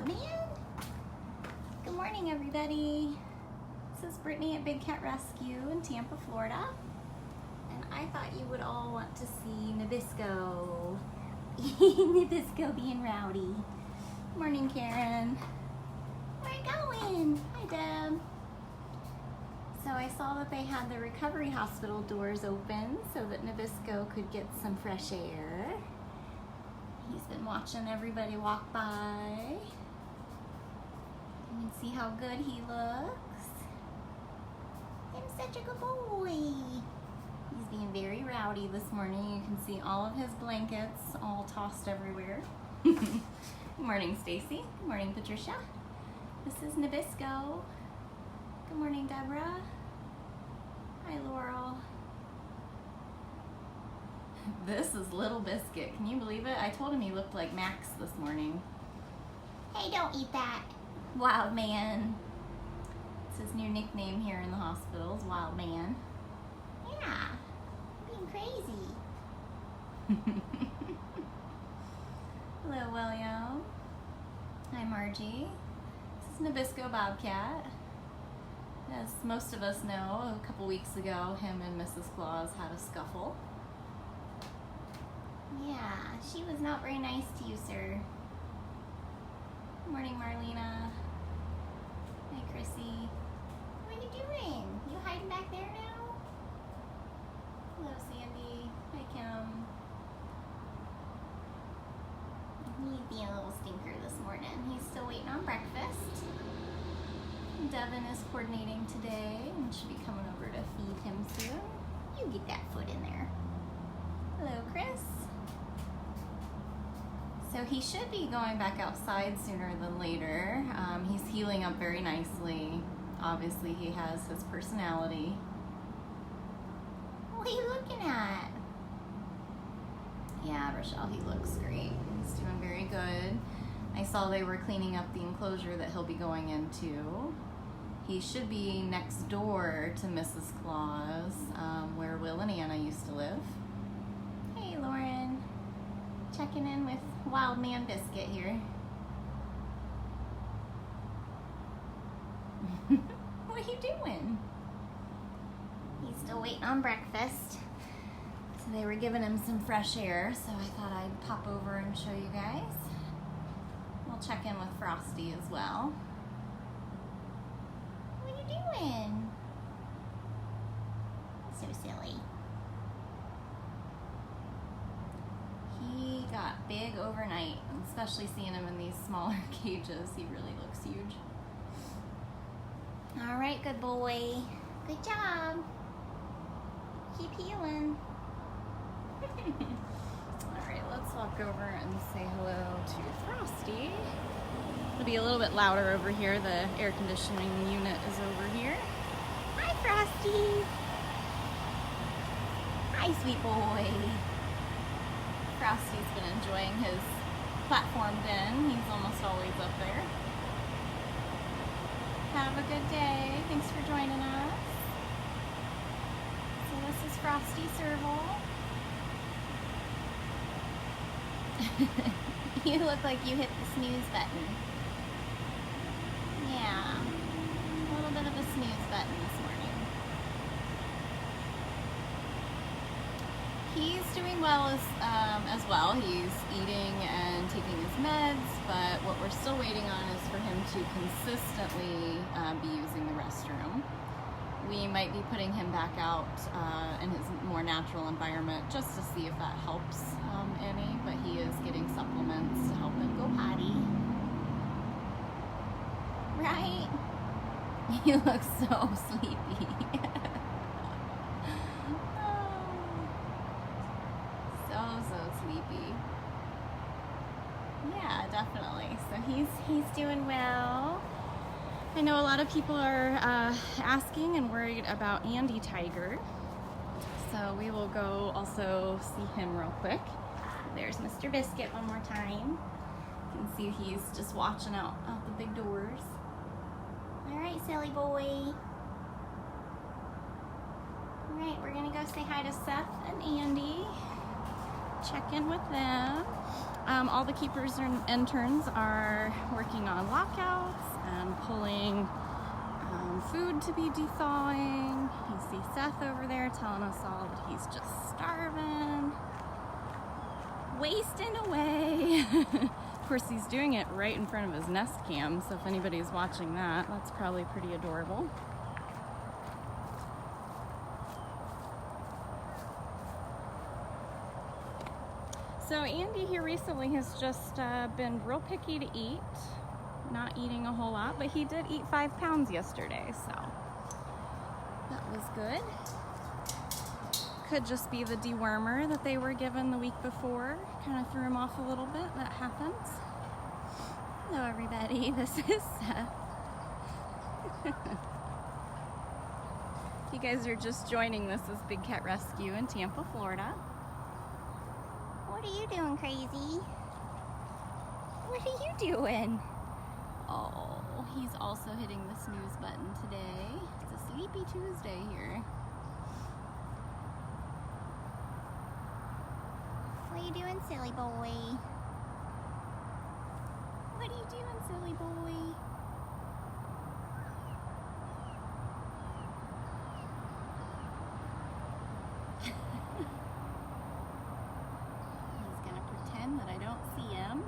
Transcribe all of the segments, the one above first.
man. Good morning, everybody. This is Brittany at Big Cat Rescue in Tampa, Florida. And I thought you would all want to see Nabisco. Nabisco being rowdy. Morning, Karen. Where you going? Hi, Deb. So I saw that they had the recovery hospital doors open so that Nabisco could get some fresh air. He's been watching everybody walk by. You can see how good he looks. He's such a good boy. He's being very rowdy this morning. You can see all of his blankets all tossed everywhere. Good morning, Stacy. Good morning, Patricia. This is Nabisco. Good morning, Deborah. Hi, Laurel. This is Little Biscuit. Can you believe it? I told him he looked like Max this morning. Hey, don't eat that. Wild Man. It's his new nickname here in the hospital, is Wild Man. Yeah, being crazy. Hello, William. Hi, Margie. This is Nabisco Bobcat. As most of us know, a couple weeks ago, him and Mrs. Claus had a scuffle. Yeah, she was not very nice to you, sir. Good morning, Marlena. Hi, Chrissy. What are you doing? You hiding back there now? Hello, Sandy. Hi, Kim. He's being a little stinker this morning. He's still waiting on breakfast. Devin is coordinating today and should be coming over to feed him soon. You get that foot in there. Hello, Chris. So he should be going back outside sooner than later. He's healing up very nicely. Obviously, he has his personality. What are you looking at? Yeah, Rochelle, he looks great. He's doing very good. I saw they were cleaning up the enclosure that he'll be going into. He should be next door to Mrs. Claus, where Will and Anna used to live. Hey, Lauren. Checking in with Wild Man Biscuit here. What are you doing? He's still waiting on breakfast. So they were giving him some fresh air, so I thought I'd pop over and show you guys. We'll check in with Frosty as well. What are you doing? So silly. He got big overnight, especially seeing him in these smaller cages. He really looks huge. All right, good boy. Good job. Keep healing. All right, let's walk over and say hello to Frosty. It'll be a little bit louder over here. The air conditioning unit is over here. Hi, Frosty. Hi, sweet boy. Frosty's been enjoying his platform den. He's almost always up there. Have a good day. Thanks for joining us. So this is Frosty Serval. You look like you hit the snooze button. Yeah, a little bit of a snooze button this morning. He's doing well as well. He's eating and taking his meds, but what we're still waiting on is for him to consistently be using the restroom. We might be putting him back out in his more natural environment just to see if that helps any, but he is getting supplements to help him go potty. Right? He looks so sleepy. So sleepy. Yeah, definitely. So he's doing well. I know a lot of people are asking and worried about Andy Tiger. So we will go also see him real quick. There's Mr. Biscuit one more time. You can see he's just watching out the big doors. All right, silly boy. All right, we're gonna go say hi to Seth and Andy. Check in with them. All the keepers and interns are working on lockouts and pulling food to be thawing. You see Seth over there telling us all that he's just starving, wasting away. Of course, he's doing it right in front of his nest cam, so if anybody's watching that, that's probably pretty adorable. So Andy here recently has just been real picky to eat, not eating a whole lot, but he did eat 5 pounds yesterday, so that was good. Could just be the dewormer that they were given the week before. Kind of threw him off a little bit. That happens. Hello everybody, this is Seth. If you guys are just joining, this is Big Cat Rescue in Tampa, Florida. What are you doing, crazy? What are you doing? Oh, he's also hitting the snooze button today. It's a sleepy Tuesday here. What are you doing, silly boy? What are you doing, silly boy? He's gonna pretend that I don't see him.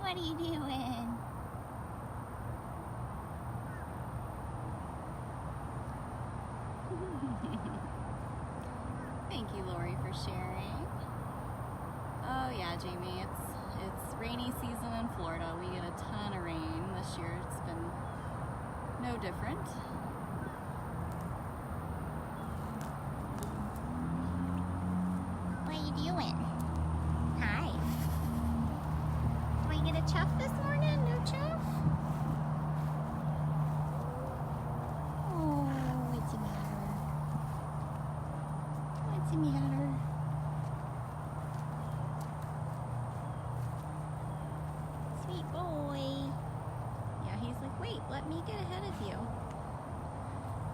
What are you doing? Thank you, Lori, for sharing. Oh yeah, Jamie, it's rainy season in Florida. We get a ton of rain this year. It's been no different. What are you doing? Hi. Do I get a chuff this morning? No chuff? Oh, what's the matter? What's the matter? Sweet boy. Yeah, he's like, wait, let me get ahead of you.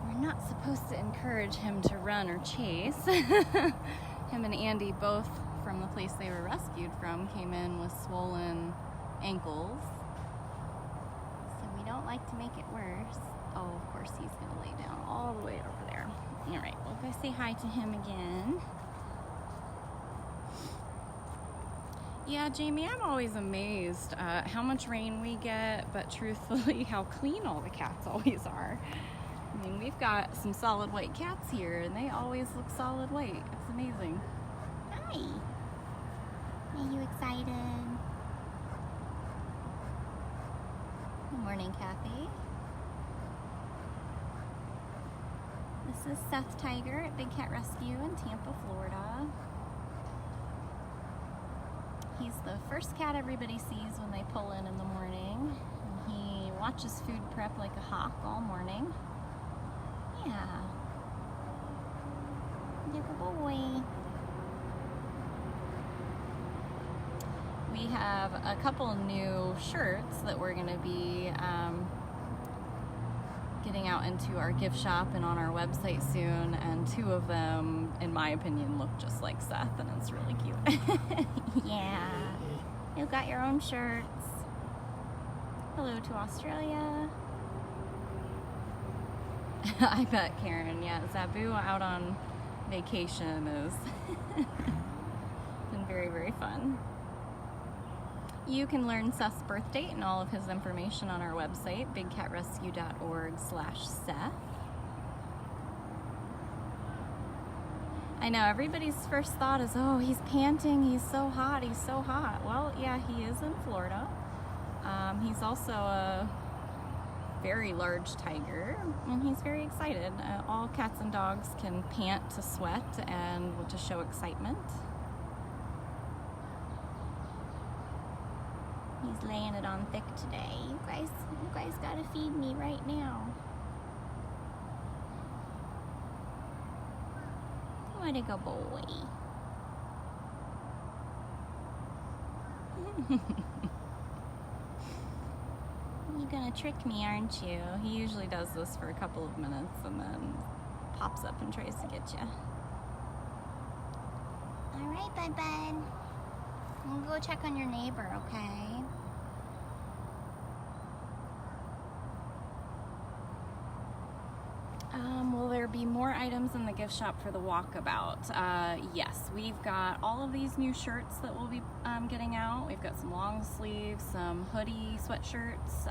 We're not supposed to encourage him to run or chase. Him and Andy, both from the place they were rescued from, came in with swollen ankles. So we don't like to make it worse. Oh, of course he's gonna lay down all the way over there. All right, we'll go say hi to him again. Yeah, Jamie, I'm always amazed at how much rain we get, but truthfully, how clean all the cats always are. I mean, we've got some solid white cats here, and they always look solid white. It's amazing. Hi. Are you excited? Good morning, Kathy. This is Seth Tiger at Big Cat Rescue in Tampa, Florida. He's the first cat everybody sees when they pull in the morning. And he watches food prep like a hawk all morning. Yeah. Good boy. We have a couple new shirts that we're going to be getting out into our gift shop and on our website soon, and 2 of them, in my opinion, look just like Seth, and it's really cute. Yeah. You got your own shirts. Hello to Australia. I bet, Karen. Yeah, Zabu out on vacation is been very, very fun. You can learn Seth's birth date and all of his information on our website, bigcatrescue.org/Seth. I know everybody's first thought is, oh, he's panting, he's so hot, he's so hot. Well, yeah, he is in Florida. He's also a very large tiger, and he's very excited. All cats and dogs can pant to sweat and to show excitement. He's laying it on thick today. You guys gotta feed me right now. What a good boy. You're gonna trick me, aren't you? He usually does this for a couple of minutes and then pops up and tries to get you. All right, bud. I'm gonna go check on your neighbor, okay? Will there be more items in the gift shop for the walkabout? Yes, we've got all of these new shirts that we'll be getting out. We've got some long sleeves, some hoodie sweatshirts,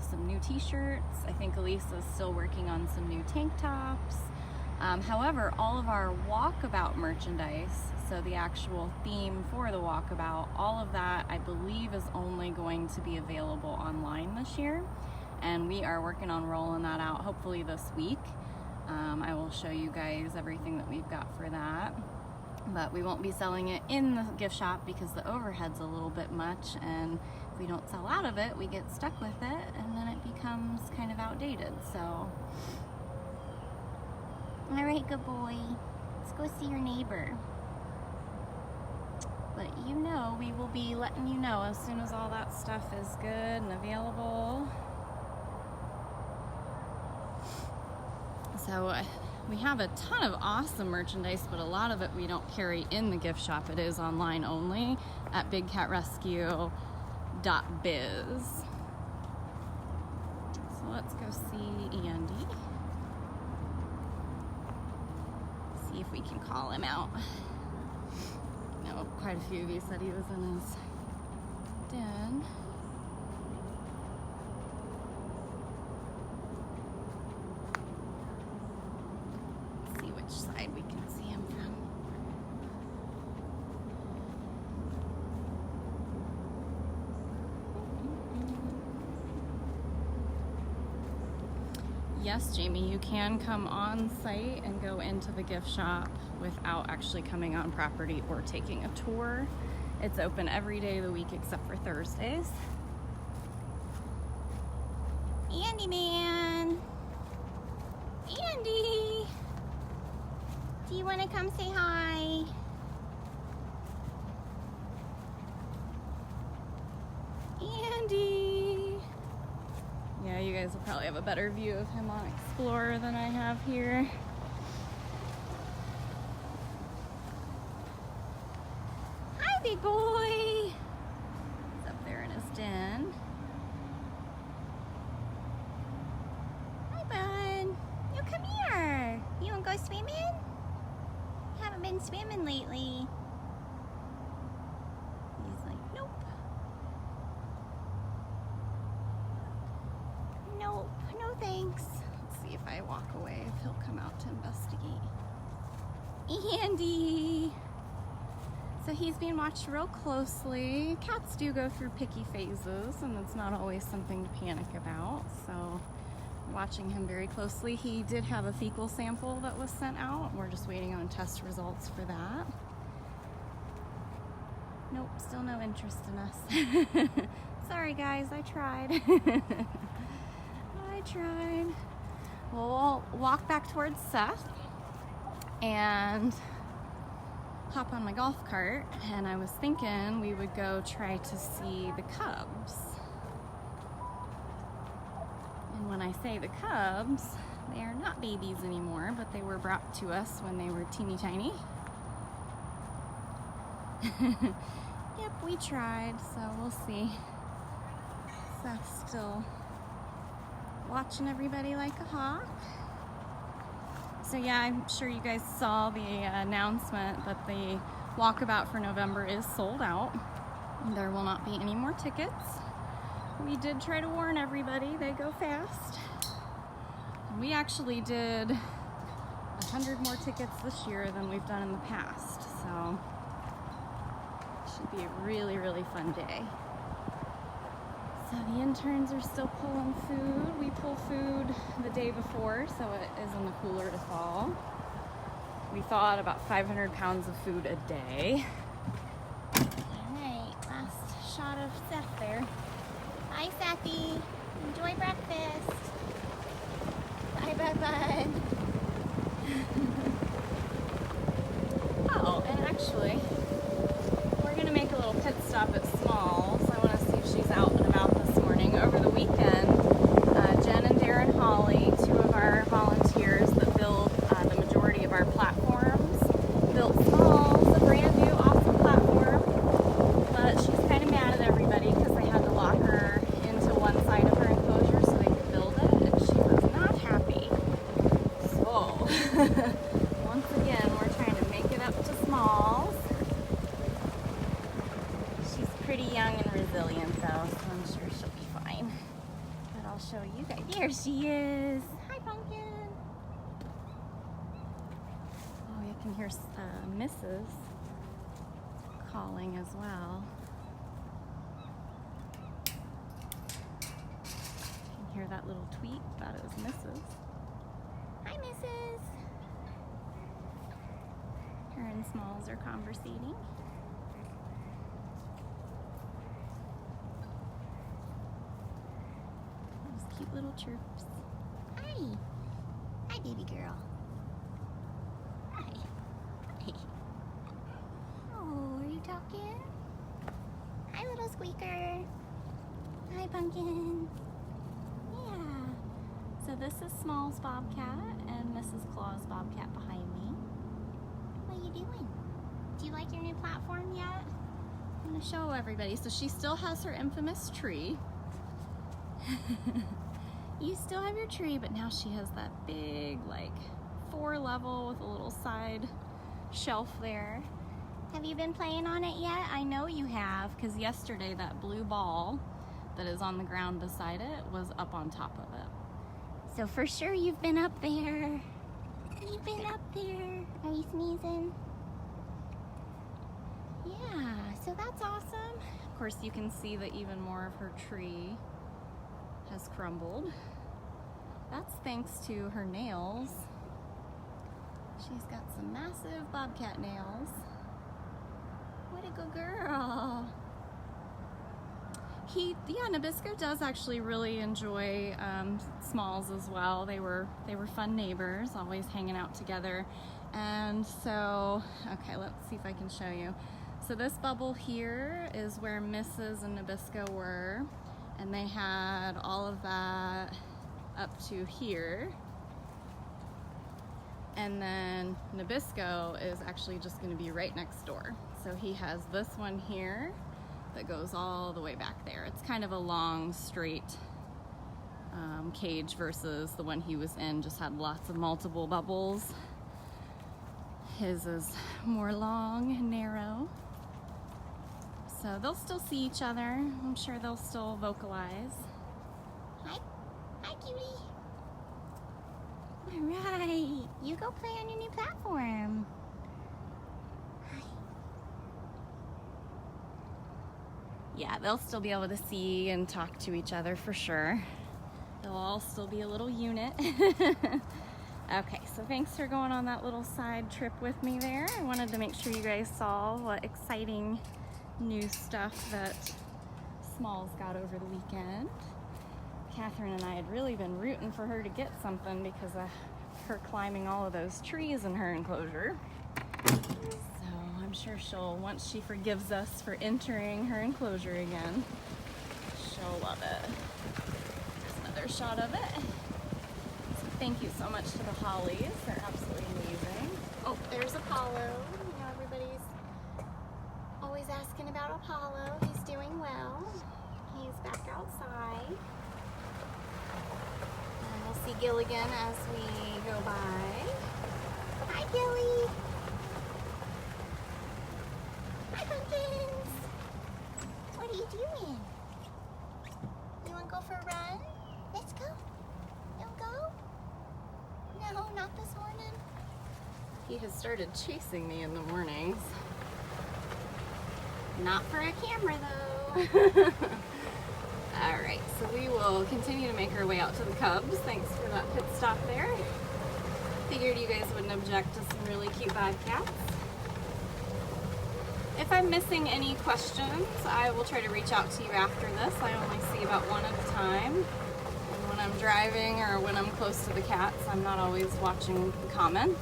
some new t-shirts. I think Elisa's still working on some new tank tops. However, all of our walkabout merchandise, so the actual theme for the walkabout, all of that I believe is only going to be available online this year. And we are working on rolling that out hopefully this week. I will show you guys everything that we've got for that. But we won't be selling it in the gift shop because the overhead's a little bit much, and if we don't sell out of it, we get stuck with it and then it becomes kind of outdated. So, all right, good boy. Let's go see your neighbor. But you know, we will be letting you know as soon as all that stuff is good and available. So we have a ton of awesome merchandise, but a lot of it we don't carry in the gift shop. It is online only at bigcatrescue.biz. So let's go see Andy. See if we can call him out. No, quite a few of you said he was in his den. Side we can see him from. Yes, Jamie, you can come on site and go into the gift shop without actually coming on property or taking a tour. It's open every day of the week except for Thursdays. Andy man! Andy! Do you want to come say hi? Andy! Yeah, you guys will probably have a better view of him on Explorer than I have here. Hi, big boy! He's up there in his den. Hi, bud. You come here. You want to go swimming? Haven't been swimming lately. He's like, nope. Nope, no thanks. Let's see if I walk away, if he'll come out to investigate. Andy! So he's being watched real closely. Cats do go through picky phases, and it's not always something to panic about. So watching him very closely. He did have a fecal sample that was sent out. We're just waiting on test results for that. Nope, still no interest in us. Sorry guys, I tried. I tried. Well, we'll walk back towards Seth and hop on my golf cart, and I was thinking we would go try to see the cubs. And when I say the cubs, they are not babies anymore, but they were brought to us when they were teeny tiny. Yep, we tried, so we'll see. Seth's still watching everybody like a hawk. So yeah, I'm sure you guys saw the announcement that the walkabout for November is sold out. There will not be any more tickets. We did try to warn everybody, they go fast. We actually did 100 more tickets this year than we've done in the past, so it should be a really, really fun day. So the interns are still pulling food. We pull food the day before, so it is in the cooler to thaw. We thaw out about 500 pounds of food a day. All right, last shot of Seth there. Hi, Sethy. Enjoy breakfast. Bye, bud. Oh, and actually, we're gonna make a little pit stop at Smalls. I want to see if she's out and about this morning. Over the weekend, Jen and Darren Hawley, two of our volunteers that build the majority of our platforms, built Smalls, a brand new office show you guys. There she is. Hi, Pumpkin. Oh, you can hear Mrs. calling as well. You can hear that little tweet. Thought it was Mrs. Hi, Mrs. Her and Smalls are conversating. Those cute little chirps. Hi. Hi, baby girl. Hi. Hi. Oh, are you talking? Hi, little squeaker. Hi, Pumpkin. Yeah. So this is Smalls Bobcat and Mrs. Claus Bobcat behind me. What are you doing? Do you like your new platform yet? I'm going to show everybody. So she still has her infamous tree. You still have your tree, but now she has that big, like, 4-level with a little side shelf there. Have you been playing on it yet? I know you have, because yesterday that blue ball that is on the ground beside it was up on top of it. So for sure you've been up there. You've been up there. Are you sneezing? Yeah, so that's awesome. Of course, you can see that even more of her tree has crumbled. That's thanks to her nails. She's got some massive bobcat nails. What a good girl. Nabisco does actually really enjoy Smalls as well. They were fun neighbors, always hanging out together. And so, okay, let's see if I can show you. So this bubble here is where Mrs. and Nabisco were, and they had all of that up to here. And then Nabisco is actually just going to be right next door. So he has this one here that goes all the way back there. It's kind of a long, straight cage versus the one he was in, just had lots of multiple bubbles. His is more long and narrow. So they'll still see each other. I'm sure they'll still vocalize. Hi, hi, cutie. All right, you go play on your new platform. Hi. Yeah, they'll still be able to see and talk to each other for sure. They'll all still be a little unit. Okay, so thanks for going on that little side trip with me there. I wanted to make sure you guys saw what exciting new stuff that Smalls got over the weekend. Catherine and I had really been rooting for her to get something because of her climbing all of those trees in her enclosure. So I'm sure she'll, once she forgives us for entering her enclosure again, she'll love it. There's another shot of it. So thank you so much to the Hollies. They're absolutely amazing. Oh, there's Apollo. You know, everybody's always asking about Apollo. He's doing well. He's back outside. And we'll see Gilligan as we go by. Hi, Gilly. Hi, pumpkins. What are you doing? You want to go for a run? Let's go. You want to go? No, not this morning. He has started chasing me in the mornings. Not for a camera though. Alright, so we will continue to make our way out to the Cubs. Thanks for that pit stop there. Figured you guys wouldn't object to some really cute bobcats. If I'm missing any questions, I will try to reach out to you after this. I only see about one at a time. And when I'm driving or when I'm close to the cats, I'm not always watching the comments.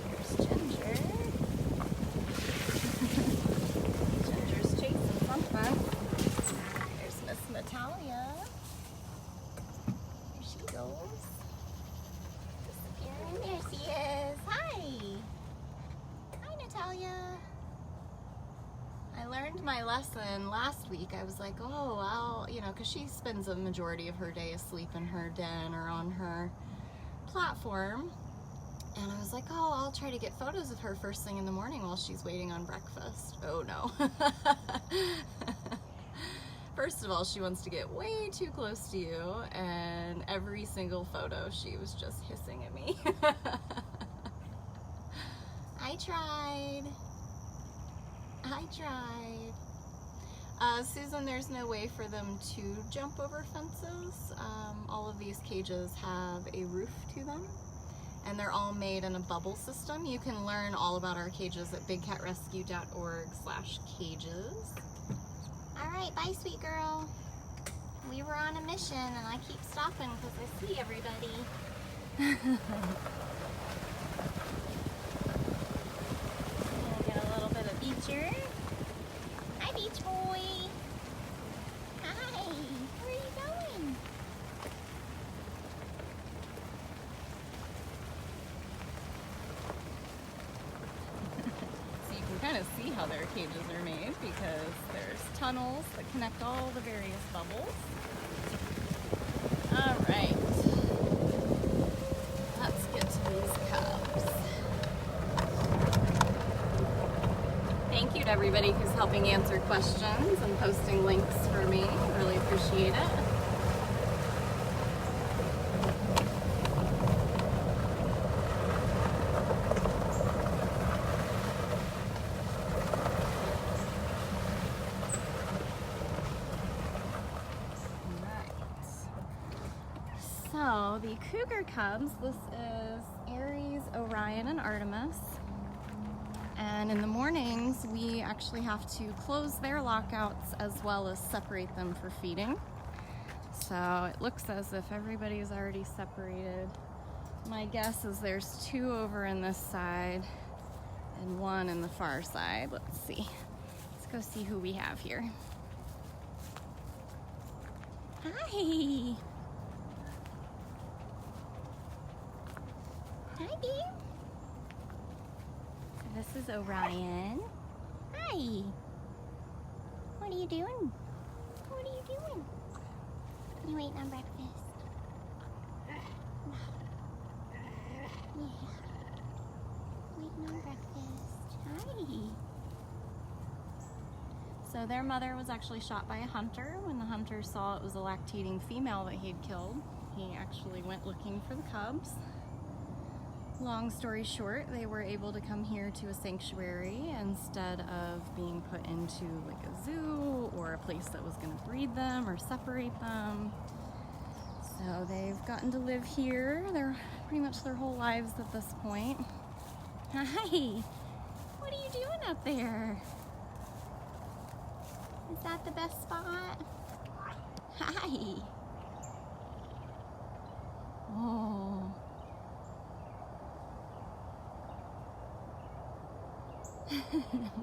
Here's Ginger. Ginger's chasing something. There's Miss Natalia. There she goes. Disappearing. There she is. Hi. Hi, Natalia. I learned my lesson last week. I was like, oh, I'll, you know, because she spends a majority of her day asleep in her den or on her platform. And I was like, oh, I'll try to get photos of her first thing in the morning while she's waiting on breakfast. Oh, no. First of all, she wants to get way too close to you, and every single photo she was just hissing at me. I tried. Susan, there's no way for them to jump over fences. All of these cages have a roof to them, and they're all made in a bubble system. You can learn all about our cages at bigcatrescue.org/cages. All right, bye, sweet girl. We were on a mission, and I keep stopping because I see everybody. Gonna get a little bit of beacher. Hi, beach boy. Hi. Where are you going? So you can kind of see how their cages are made because there's tunnels that connect all the various bubbles. All right. Let's get to these cubs. Thank you to everybody who's helping answer questions and posting links for me. Really appreciate it. So the cougar cubs, this is Aries, Orion, and Artemis. And in the mornings, we actually have to close their lockouts as well as separate them for feeding. So it looks as if everybody's already separated. My guess is there's 2 over in this side and 1 in the far side. Let's see. Let's go see who we have here. Hi. Hi, dear. This is Orion. Hi. What are you doing? What are you doing? You waiting on breakfast? Yeah. Waiting on breakfast. Hi. So their mother was actually shot by a hunter. When the hunter saw it was a lactating female that he'd killed, he actually went looking for the cubs. Long story short, they were able to come here to a sanctuary instead of being put into like a zoo or a place that was going to breed them or separate them. So they've gotten to live here. They're pretty much their whole lives at this point. Hi, what are you doing up there? Is that the best spot? Hi. Oh.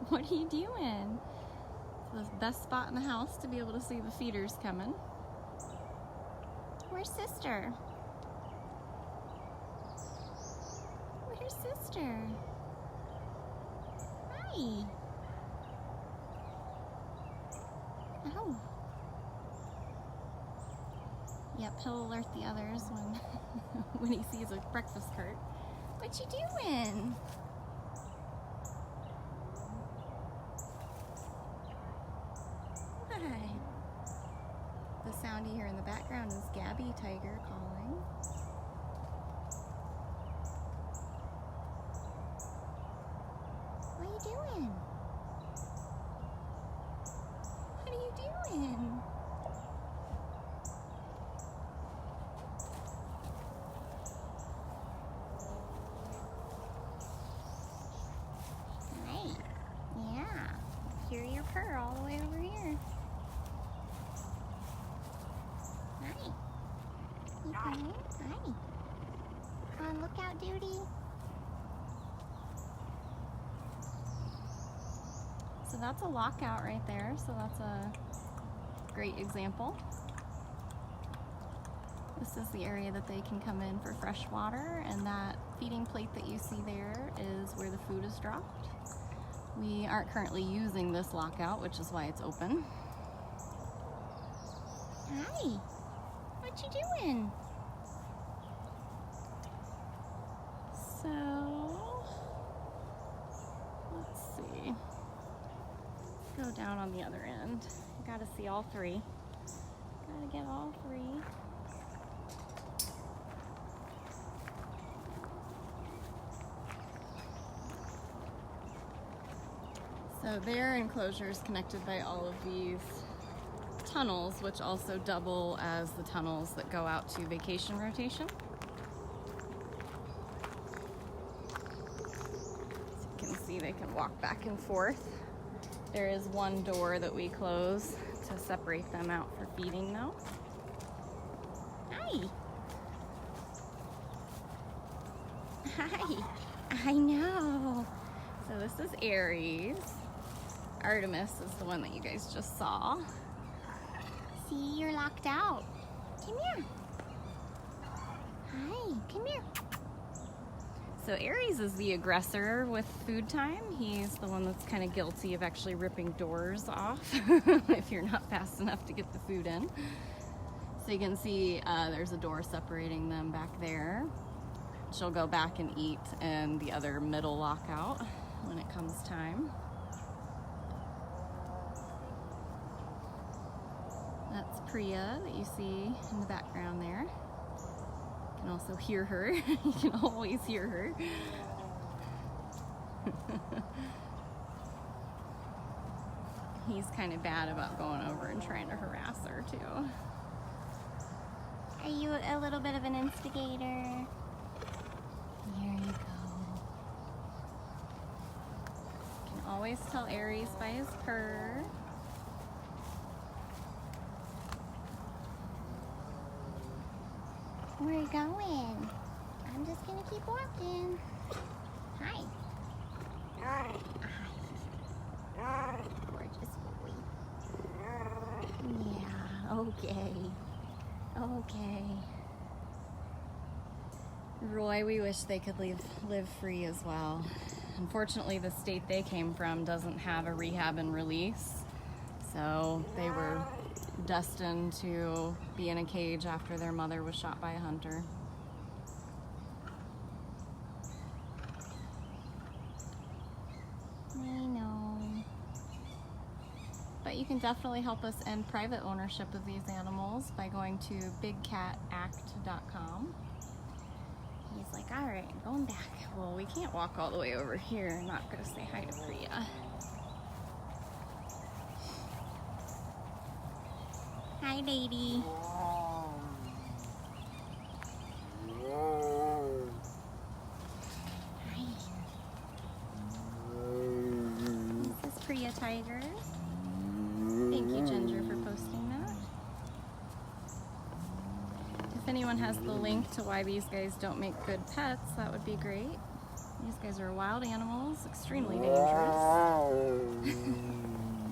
What are you doing? It's the best spot in the house to be able to see the feeders coming. Where's sister? Where's sister? Hi. Oh. Yep, he'll alert the others when he sees a breakfast cart. What you doing? Hi. The sound you hear in the background is Gabby Tiger calling. What are you doing? What are you doing? Hi. Yeah. Hear your purr all the way over here. Hi. You coming? Hi. On lookout duty. So that's a lockout right there. So that's a great example. This is the area that they can come in for fresh water, and that feeding plate that you see there is where the food is dropped. We aren't currently using this lockout, which is why it's open. Hi. What you doing? So, let's see. Go down on the other end. Gotta see all three. Gotta get all three. So their enclosure is connected by all of these tunnels, which also double as the tunnels that go out to vacation rotation. So you can see they can walk back and forth. There is one door that we close to separate them out for feeding though. Hi. Hi. I know. So this is Aries. Artemis is the one that you guys just saw. See, you're locked out. Come here. Hi, come here. So Aries is the aggressor with food time. He's the one that's kind of guilty of actually ripping doors off if you're not fast enough to get the food in. So you can see there's a door separating them back there. She'll go back and eat in the other middle lockout when it comes time. That's Priya that you see in the background there. You can also hear her. You can always hear her. He's kind of bad about going over and trying to harass her too. Are you a little bit of an instigator? Here you go. You can always tell Aries by his purr. Where are you going? I'm just gonna keep walking. Hi. Hi. Gorgeous boy. Yeah, okay. Okay. Roy, we wish they could live free as well. Unfortunately, the state they came from doesn't have a rehab and release. So they were destined to be in a cage after their mother was shot by a hunter. I know. But you can definitely help us end private ownership of these animals by going to bigcatact.com. He's like, all right, I'm going back. Well, we can't walk all the way over here. I'm not going to say hi to Priya. Hi, lady. Hi. This is Priya Tiger. Thank you, Ginger, for posting that. If anyone has the link to why these guys don't make good pets, that would be great. These guys are wild animals, extremely dangerous.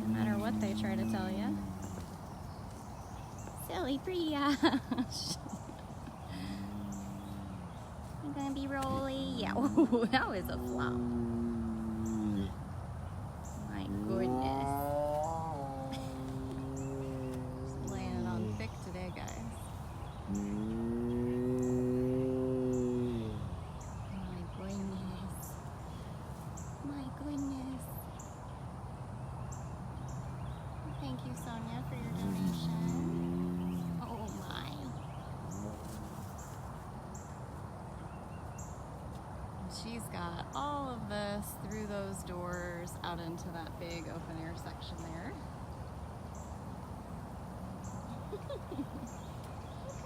No matter what they try to tell you. Silly Priya. You gonna be Rolly? Yeah. Oh, that was a flop. My goodness. Just laying it on thick today, guys. My goodness. My goodness. Thank you, Sonia, for your donation. Oh my. She's got all of this through those doors out into that big open air section there.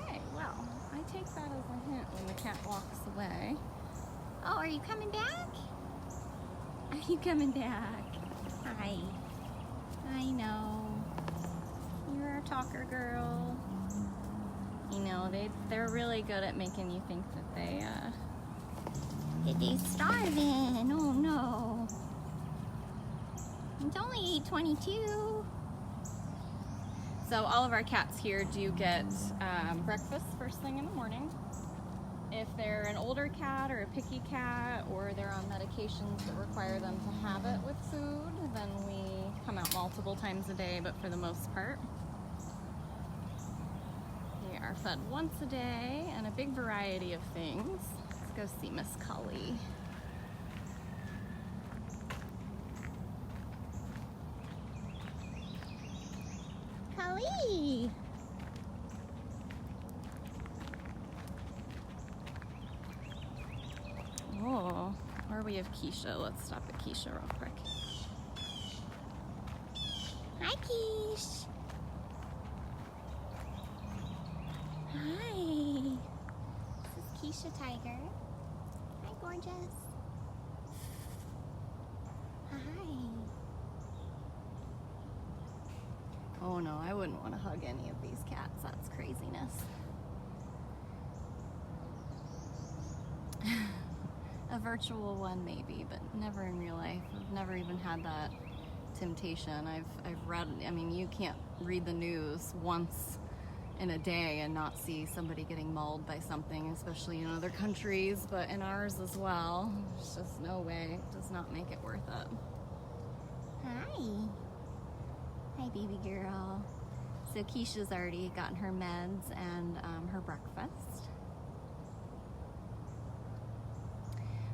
Okay, well, I take that as a hint when the cat walks away. Oh, are you coming back? Are you coming back? Hi. I know. You're a talker girl. You know, they're really good at making you think that they're starving. Oh no. It's only 8:22. So all of our cats here do get breakfast first thing in the morning. If they're an older cat or a picky cat, or they're on medications that require them to have it with food, then we come out multiple times a day, but for the most part, they are fed once a day and a big variety of things. Let's go see Miss Cully. Kelly! Oh, where we have Keisha. Let's stop at Keisha real quick. Hi, Keish. Hi. This is Keisha Tiger. Hi, gorgeous. Hi. Oh no, I wouldn't want to hug any of these cats. That's craziness. A virtual one maybe, but never in real life. I've never even had that temptation. I've read, I mean, you can't read the news once in a day and not see somebody getting mauled by something, especially in other countries, but in ours as well. There's just no way. It does not make it worth it. Hi. Hi, baby girl. So Keisha's already gotten her meds and her breakfast.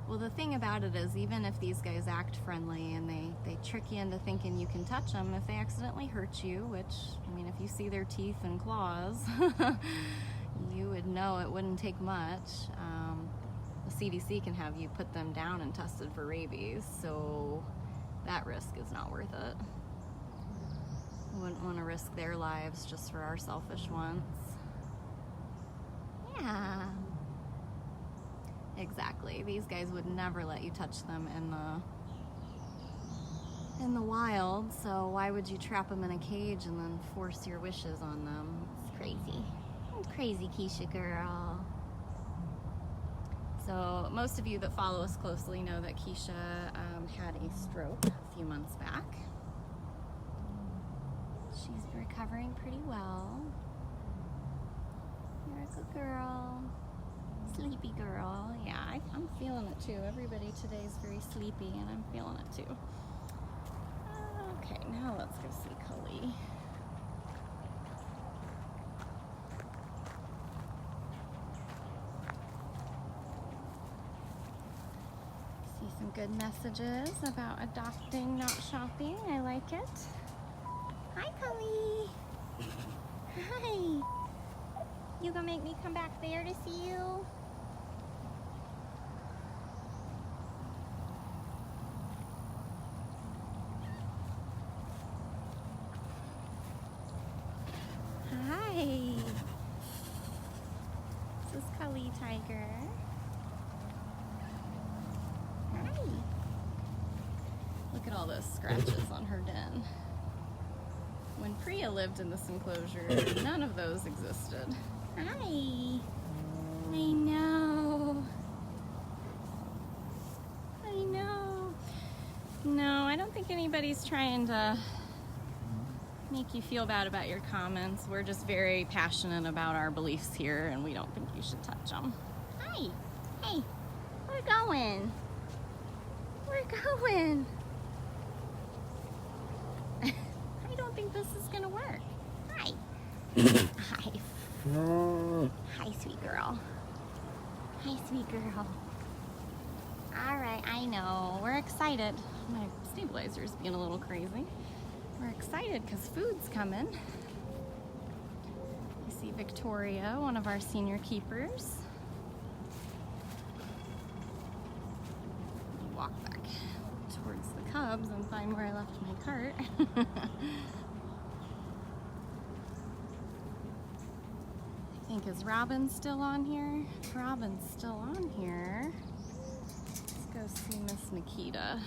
Well, the thing about it is, even if these guys act friendly and they trick you into thinking you can touch them, if they accidentally hurt you, which, I mean, if you see their teeth and claws, you would know it wouldn't take much. The CDC can have you put them down and tested for rabies, so that risk is not worth it. Wouldn't want to risk their lives just for our selfish wants. Yeah. Exactly. These guys would never let you touch them in the wild, so why would you trap them in a cage and then force your wishes on them? It's crazy. It's crazy, Keisha girl. So most of you that follow us closely know that Keisha had a stroke a few months back. She's recovering pretty well. You're a good girl. Sleepy girl. Yeah, I'm feeling it too. Everybody today is very sleepy and I'm feeling it too. Okay, now let's go see Cully. See some good messages about adopting, not shopping. I like it. Hi, Cully. Hi. You gonna make me come back there to see you? Hi. This is Cully Tiger. Hi. Look at all those scratches on her den. When Priya lived in this enclosure, none of those existed. Hi. I know. I know. No, I don't think anybody's trying to make you feel bad about your comments. We're just very passionate about our beliefs here, and we don't think you should touch them. Hi. Hey. We're going. We're going. I don't think this is gonna work. Hi. Hi. Hi, sweet girl. Hi, sweet girl. All right, I know. We're excited. My stabilizer's being a little crazy. We're excited because food's coming. You see Victoria, one of our senior keepers. Walk back towards the cubs and find where I left my cart. I think, is Robin still on here? Robin's still on here. Let's go see Miss Nikita.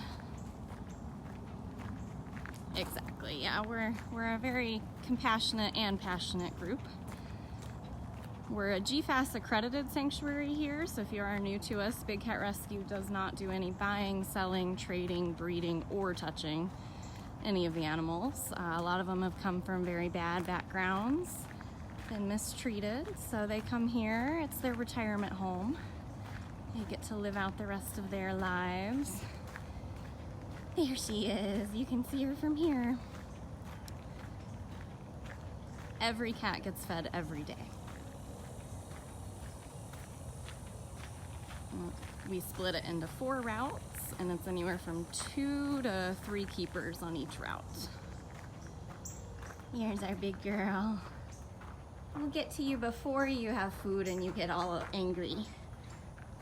Exactly, yeah, we're a very compassionate and passionate group. We're a GFAS accredited sanctuary here, so if you are new to us, Big Cat Rescue does not do any buying, selling, trading, breeding, or touching any of the animals. A lot of them have come from very bad backgrounds, been mistreated, so they come here. It's their retirement home. They get to live out the rest of their lives. There she is. You can see her from here. Every cat gets fed every day. We split it into 4 routes, and it's anywhere from 2 to 3 keepers on each route. Here's our big girl. We'll get to you before you have food and you get all angry.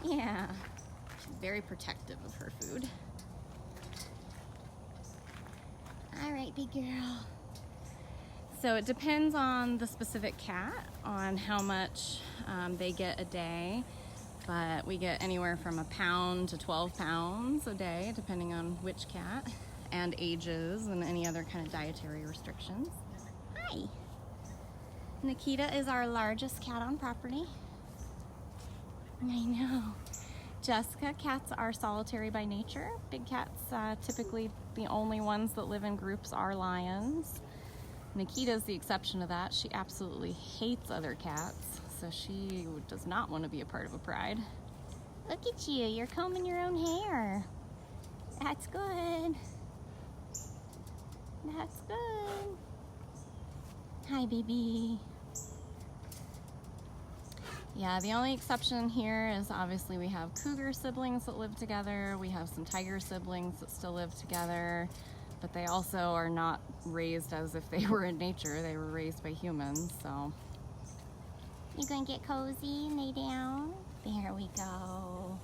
Yeah, she's very protective of her food. All right, big girl. So it depends on the specific cat on how much they get a day, but we get anywhere from a pound to 12 pounds a day, depending on which cat, and ages and any other kind of dietary restrictions. Hi. Nikita is our largest cat on property. I know. Jessica, cats are solitary by nature. Big cats, typically the only ones that live in groups are lions. Nikita's the exception to that. She absolutely hates other cats, so she does not want to be a part of a pride. Look at you, you're combing your own hair. That's good. That's good. Hi, baby. Yeah, the only exception here is obviously we have cougar siblings that live together. We have some tiger siblings that still live together, but they also are not raised as if they were in nature. They were raised by humans, so. You gonna get cozy and lay down? There we go.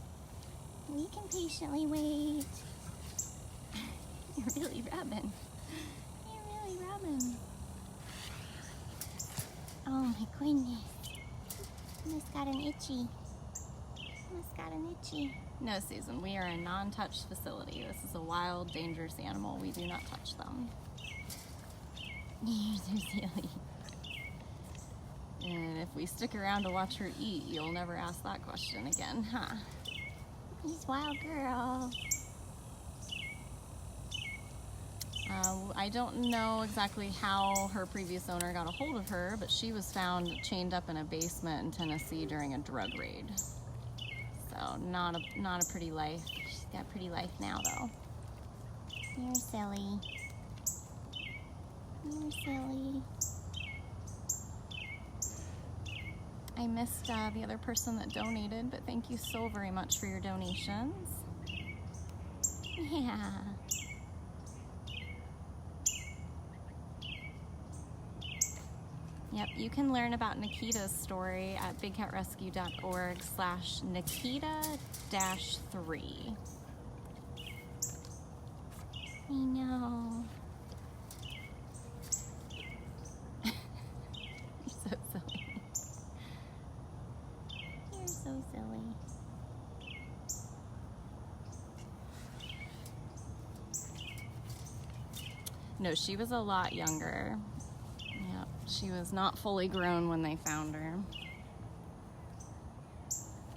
We can patiently wait. You're really rubbing. You're really rubbing. Oh my goodness. Almost got an itchy. Almost got an itchy. No, Susan, we are a non-touch facility. This is a wild, dangerous animal. We do not touch them. You're so silly. And if we stick around to watch her eat, you'll never ask that question again, huh? He's wild girl. I don't know exactly how her previous owner got a hold of her, but she was found chained up in a basement in Tennessee during a drug raid. So not a pretty life. She's got a pretty life now, though. You're silly. You're silly. I missed the other person that donated, but thank you so very much for your donations. Yeah. Yep, you can learn about Nikita's story at bigcatrescue.org/Nikita-3. I know. You're so silly. You're so silly. No, she was a lot younger. Yep, she was not fully grown when they found her.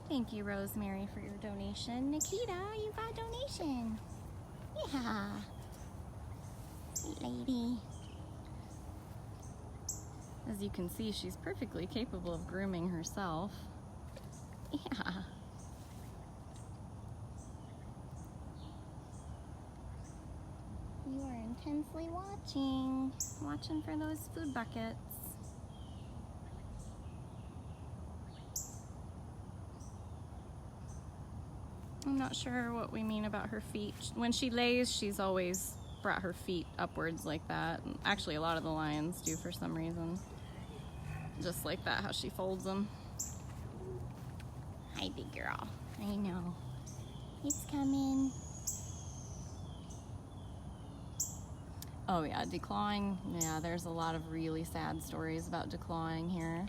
Thank you, Rosemary, for your donation. Nikita, you got a donation. Yeah. Sweet lady. As you can see, she's perfectly capable of grooming herself. Yeah. You are intensely watching for those food buckets. I'm not sure what we mean about her feet. When she lays, she's always brought her feet upwards like that. Actually, a lot of the lions do for some reason. Just like that, how she folds them. Hi, big girl. I know. He's coming. Oh yeah, declawing. Yeah, there's a lot of really sad stories about declawing here.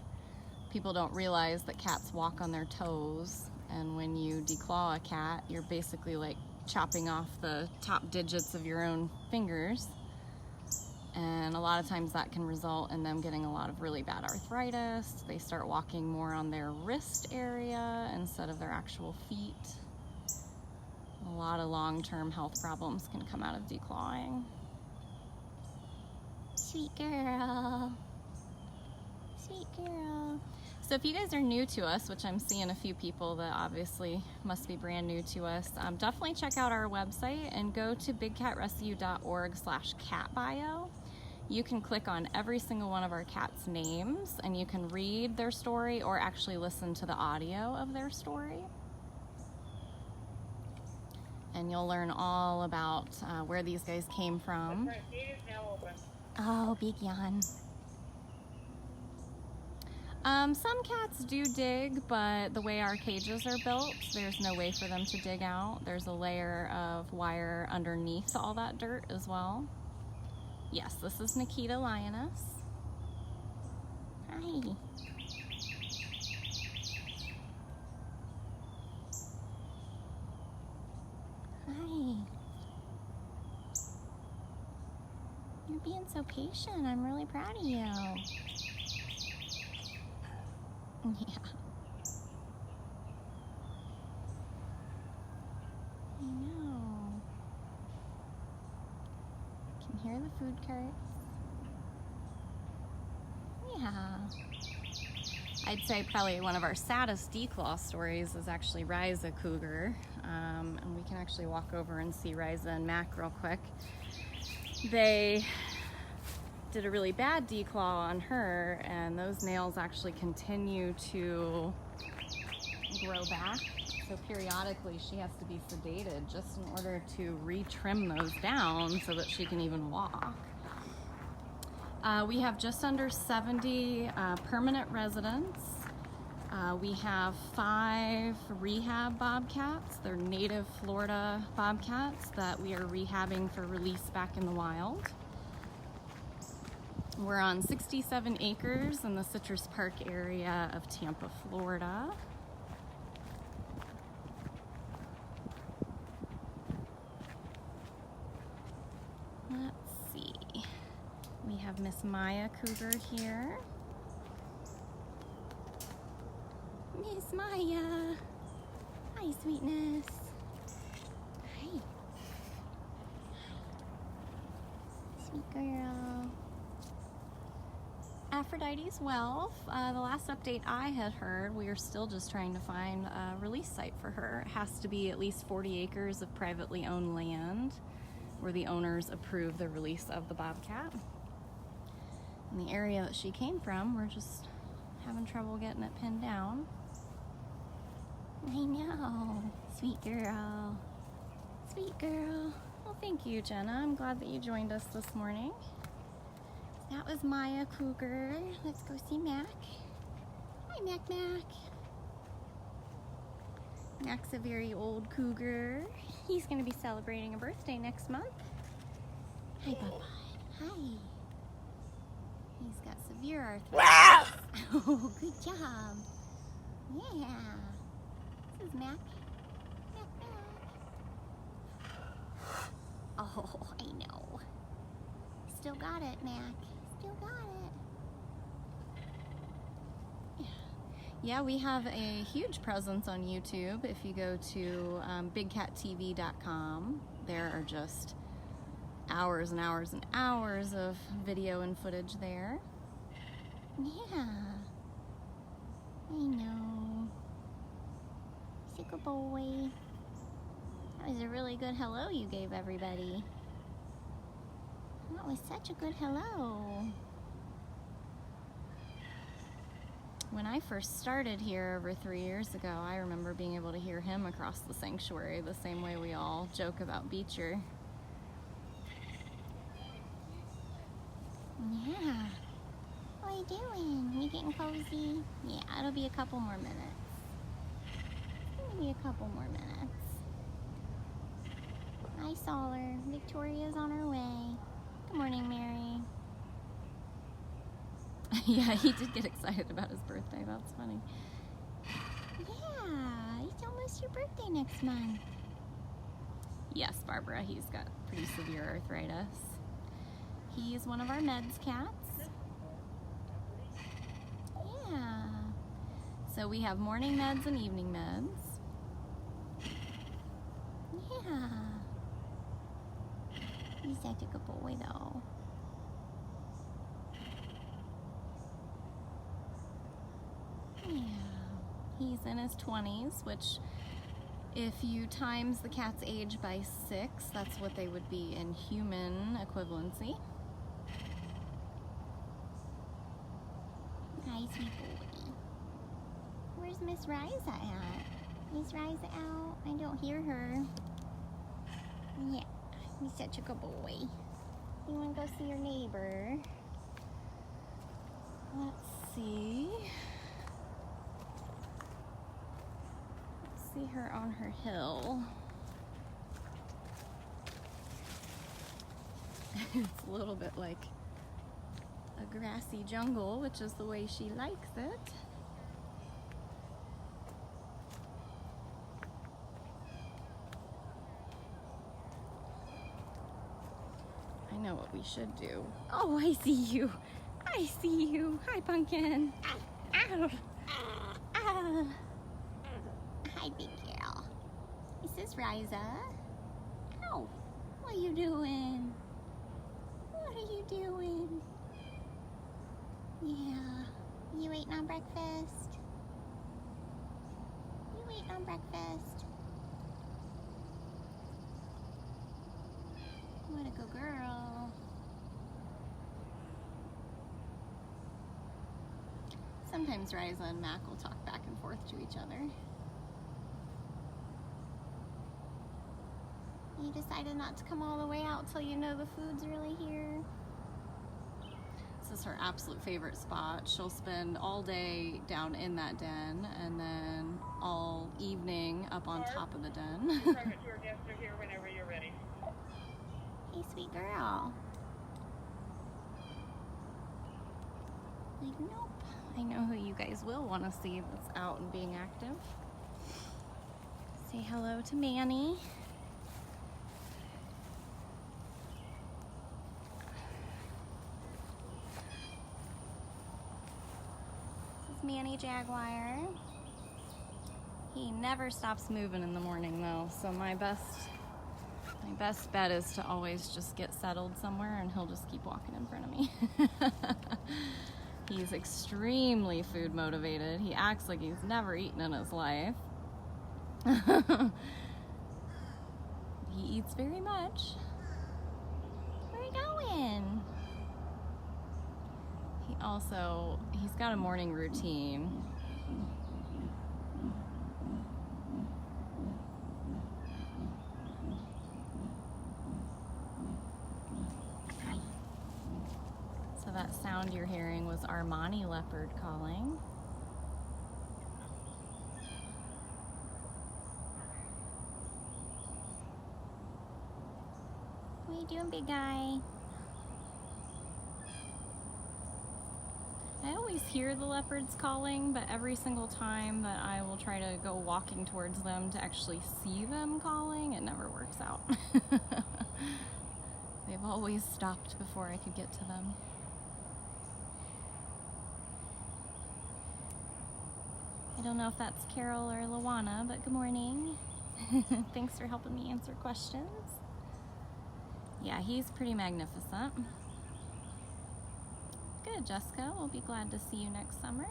People don't realize that cats walk on their toes, and when you declaw a cat, you're basically like chopping off the top digits of your own fingers. And a lot of times that can result in them getting a lot of really bad arthritis. They start walking more on their wrist area instead of their actual feet. A lot of long-term health problems can come out of declawing. Sweet girl. Sweet girl. So if you guys are new to us, which I'm seeing a few people that obviously must be brand new to us, definitely check out our website and go to bigcatrescue.org/catbio. You can click on every single one of our cats' names and you can read their story or actually listen to the audio of their story. And you'll learn all about where these guys came from. Oh, big yawn. Some cats do dig, but the way our cages are built, there's no way for them to dig out. There's a layer of wire underneath all that dirt as well. Yes, this is Nikita Lioness. Hi. Hi. You're being so patient. I'm really proud of you. Yeah. I know. Can hear the food carts. Yeah. I'd say probably one of our saddest declaw stories is actually Ryza Cougar. And we can actually walk over and see Ryza and Mac real quick. They did a really bad declaw on her, and those nails actually continue to grow back. So periodically she has to be sedated just in order to retrim those down so that she can even walk. We have just under 70 permanent residents. We have 5 rehab bobcats. They're native Florida bobcats that we are rehabbing for release back in the wild. We're on 67 acres in the Citrus Park area of Tampa, Florida. Let's see. We have Miss Maya Cougar here. Miss Maya. Hi, sweetness. Hi. Sweet girl. Aphrodite's well. The last update I had heard, we are still just trying to find a release site for her. It has to be at least 40 acres of privately owned land where the owners approve the release of the bobcat. In the area that she came from, we're just having trouble getting it pinned down. I know. Sweet girl. Sweet girl. Well, thank you, Jenna. I'm glad that you joined us this morning. That was Maya Cougar. Let's go see Mac. Hi, Mac. Mac's a very old cougar. He's going to be celebrating a birthday next month. Hi, Bud. Hi. He's got severe arthritis. Oh, good job. Yeah. This is Mac. Mac. Oh, I know. Still got it, Mac. Still got it. Yeah, we have a huge presence on YouTube. If you go to bigcattv.com, there are just hours and hours and hours of video and footage there. Yeah, I know. He's a good boy. That was a really good hello you gave everybody. That was such a good hello. When I first started here over 3 years ago, I remember being able to hear him across the sanctuary the same way we all joke about Beecher. Yeah. What are you doing? You getting cozy? Yeah, it'll be a couple more minutes. Maybe a couple more minutes. I saw her. Victoria's on her way. Good morning, Mary. Yeah, he did get excited about his birthday. That's funny. Yeah, it's almost your birthday next month. Yes, Barbara, he's got pretty severe arthritis. He's one of our meds cats. Yeah. So we have morning meds and evening meds. Yeah. He's such a good boy, though. Yeah. He's in his 20s, which if you times the cat's age by 6, that's what they would be in human equivalency. Hi, sweet boy. Where's Miss Ryza at? Miss Ryza out? I don't hear her. Yeah, he's such a good boy. You want to go see your neighbor? Let's see. Let's see her on her hill. It's a little bit like a grassy jungle, which is the way she likes it. I know what we should do. Oh, I see you. I see you. Hi, Pumpkin. Ow. Ow. Hi, big girl. Is this Riza? Ow. What are you doing? What are you doing? Yeah. You eating on breakfast? You eating on breakfast? What a good girl. Sometimes Riza and Mac will talk back and forth to each other. You decided not to come all the way out till you know the food's really here. This is her absolute favorite spot. She'll spend all day down in that den and then all evening up on top of the den. Your guests are here whenever you're ready. Hey, sweet girl. Like, nope. I know who you guys will want to see that's out and being active. Say hello to Manny. This is Manny Jaguar. He never stops moving in the morning though, so my best bet is to always just get settled somewhere and he'll just keep walking in front of me. He's extremely food motivated. He acts like he's never eaten in his life. He eats very much. Where are you going? He's got a morning routine. So that sound you're hearing was Armani leopard calling. What are you doing, big guy? I always hear the leopards calling, but every single time that I will try to go walking towards them to actually see them calling, it never works out. They've always stopped before I could get to them. I don't know if that's Carol or Luana, but good morning. Thanks for helping me answer questions. Yeah, he's pretty magnificent. Good, Jessica. We'll be glad to see you next summer.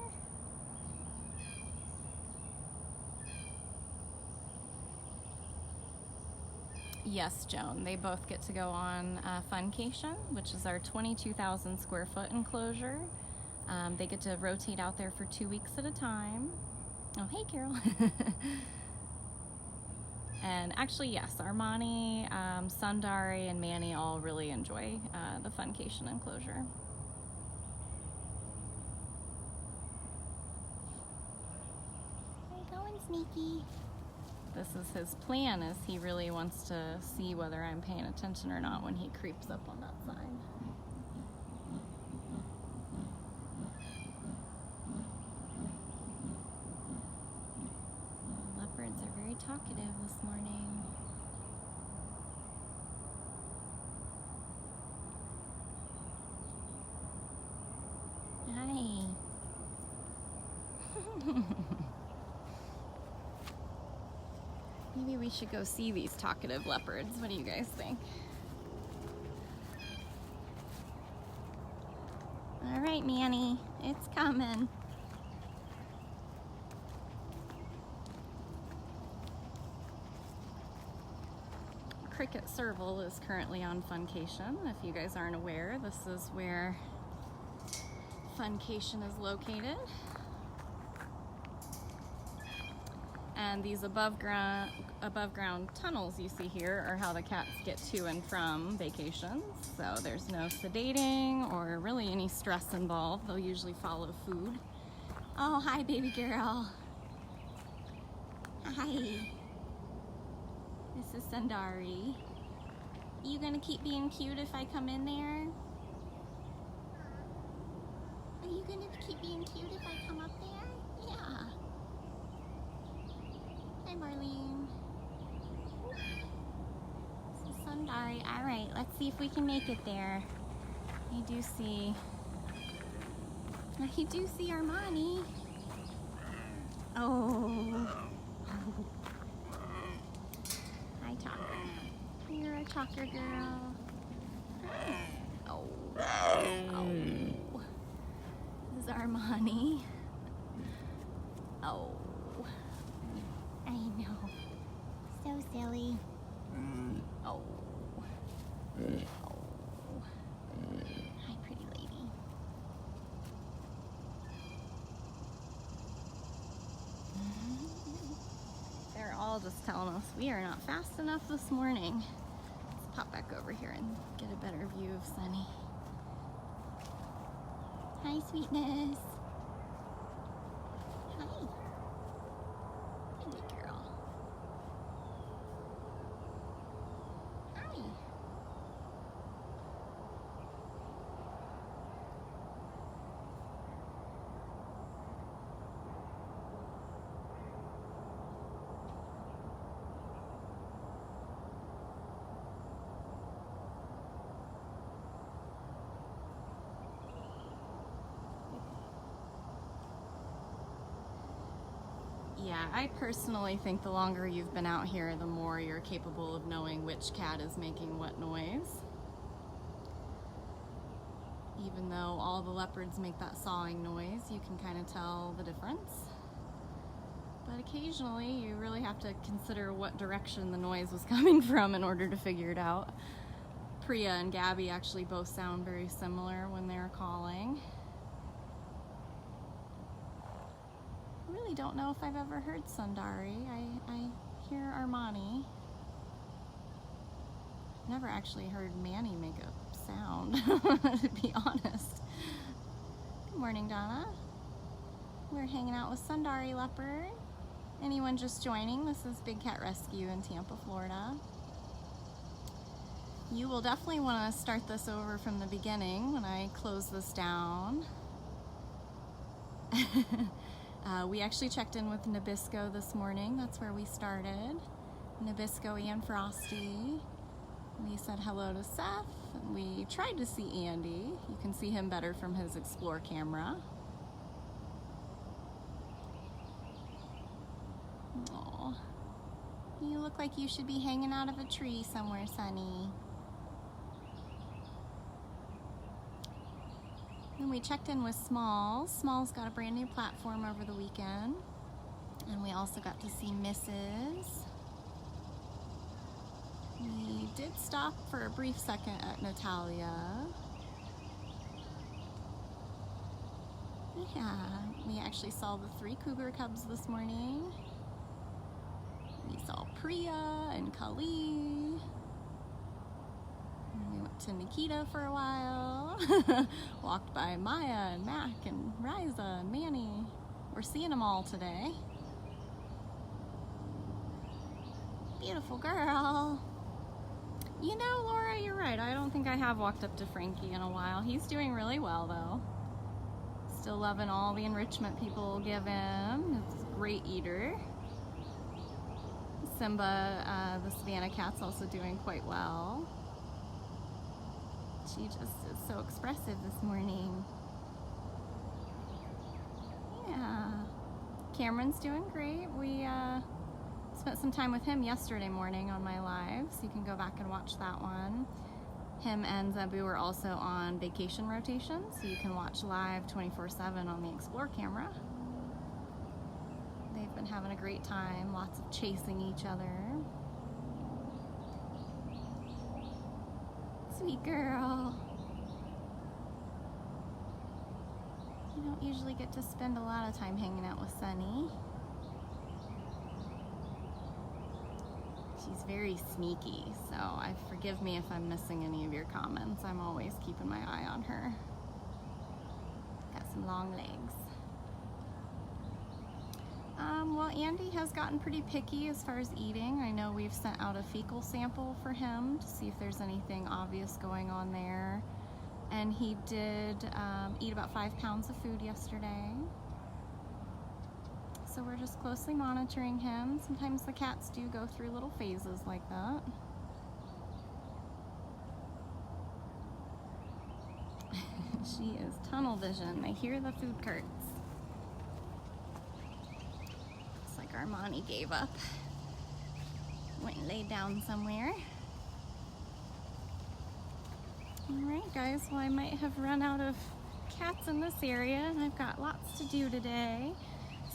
Yes, Joan. They both get to go on Funcation, which is our 22,000 square foot enclosure. They get to rotate out there for 2 weeks at a time. Oh, hey, Carol. And actually, yes, Armani, Sundari, and Manny all really enjoy the Funcation enclosure. Where you going, Sneaky? This is his plan, is he really wants to see whether I'm paying attention or not when he creeps up on that side. Leopards are very talkative this morning. Hi. Maybe we should go see these talkative leopards. What do you guys think? All right, Manny, it's coming. Cricket Serval is currently on Funcation. If you guys aren't aware, this is where Funcation is located. And And these above ground tunnels you see here are how the cats get to and from vacations. So there's no sedating or really any stress involved. They'll usually follow food. Oh, hi, baby girl. Hi. This is Sundari. You gonna keep being cute if I come in there? Are you gonna keep being cute if I come up there? Yeah. Hi, Marlene. This is Sundari. All right, let's see if we can make it there. I do see Armani. Oh. Hi, Talker. You're a Talker girl. Oh. Oh. This is Armani. Oh. I know. So silly. Oh. Oh. Hi, pretty lady. They're all just telling us we are not fast enough this morning. Let's pop back over here and get a better view of Sunny. Hi, sweetness. Hi. Hi, big girl. Hi. Yeah, I personally think the longer you've been out here, the more you're capable of knowing which cat is making what noise. Even though all the leopards make that sawing noise, you can kind of tell the difference. But occasionally you really have to consider what direction the noise was coming from in order to figure it out. Priya and Gabby actually both sound very similar when they're calling. I really don't know if I've ever heard Sundari. I hear Armani. Never actually heard Manny make a sound, to be honest. Good morning, Donna. We're hanging out with Sundari Leopard. Anyone just joining, this is Big Cat Rescue in Tampa, Florida. You will definitely want to start this over from the beginning when I close this down. We actually checked in with Nabisco this morning. That's where we started. Nabisco and Frosty. We said hello to Seth. We tried to see Andy. You can see him better from his Explore camera. Aw. You look like you should be hanging out of a tree somewhere, Sunny. Then we checked in with Smalls. Smalls got a brand new platform over the weekend. And we also got to see Mrs. We did stop for a brief second at Natalia. Yeah, we actually saw the 3 cougar cubs this morning. We saw Priya and Kali. We went to Nikita for a while. Walked by Maya and Mac and Riza and Manny. We're seeing them all today. Beautiful girl. You know, Laura, you're right. I don't think I have walked up to Frankie in a while. He's doing really well, though. Still loving all the enrichment people give him. He's a great eater. Simba, the Savannah cat's also doing quite well. She just is so expressive this morning. Yeah. Cameron's doing great. We spent some time with him yesterday morning on my live, so you can go back and watch that one. Him and Zabu are also on vacation rotation, so you can watch live 24/7 on the Explore camera. They've been having a great time, lots of chasing each other. Sweet girl. You don't usually get to spend a lot of time hanging out with Sunny. She's very sneaky, so forgive me if I'm missing any of your comments. I'm always keeping my eye on her. Got some long legs. Well, Andy has gotten pretty picky as far as eating. I know we've sent out a fecal sample for him to see if there's anything obvious going on there. And he did eat about 5 pounds of food yesterday. So we're just closely monitoring him. Sometimes the cats do go through little phases like that. She is tunnel vision. They hear the food carts. Looks like Armani gave up. Went and laid down somewhere. Alright guys, well I might have run out of cats in this area and I've got lots to do today.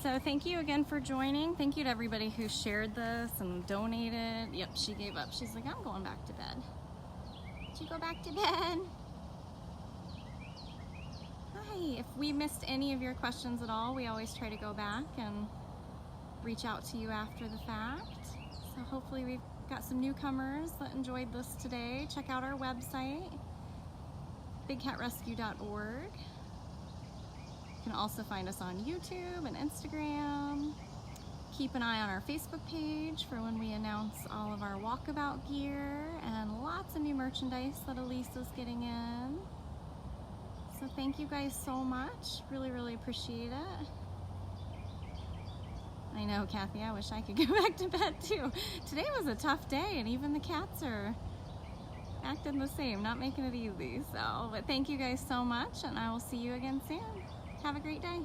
So thank you again for joining. Thank you to everybody who shared this and donated. Yep, she gave up. She's like, I'm going back to bed. Did you go back to bed? Hi, if we missed any of your questions at all, we always try to go back and reach out to you after the fact. So hopefully we've got some newcomers that enjoyed this today. Check out our website, bigcatrescue.org. You can also find us on YouTube and Instagram. Keep an eye on our Facebook page for when we announce all of our walkabout gear and lots of new merchandise that Elise is getting in. So thank you guys so much. Really, really appreciate it. I know, Kathy, I wish I could go back to bed too. Today was a tough day and even the cats are acting the same, not making it easy. So, but thank you guys so much and I will see you again soon. Have a great day.